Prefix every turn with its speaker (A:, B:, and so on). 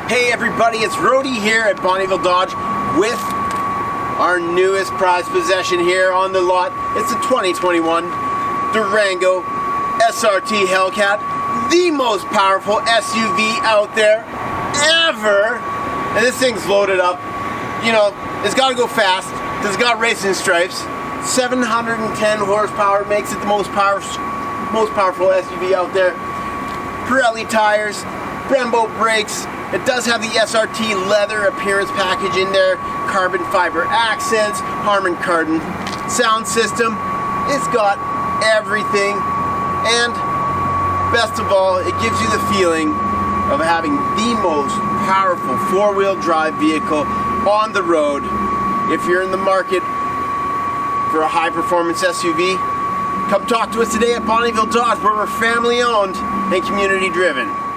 A: Hey everybody, it's Rody here at Bonnyville Dodge with our newest prized possession here on the lot. It's a 2021 Durango SRT Hellcat, the most powerful SUV out there ever. And this thing's loaded up. You know, it's got to go fast because it's got racing stripes. 710 horsepower makes it the most powerful SUV out there. Pirelli tires, Brembo brakes. It does have the SRT leather appearance package in there, carbon fiber accents, Harman Kardon sound system. It's got everything, and best of all, it gives you the feeling of having the most powerful four-wheel drive vehicle on the road. If you're in the market for a high-performance SUV, come talk to us today at Bonnyville Dodge, where we're family-owned and community-driven.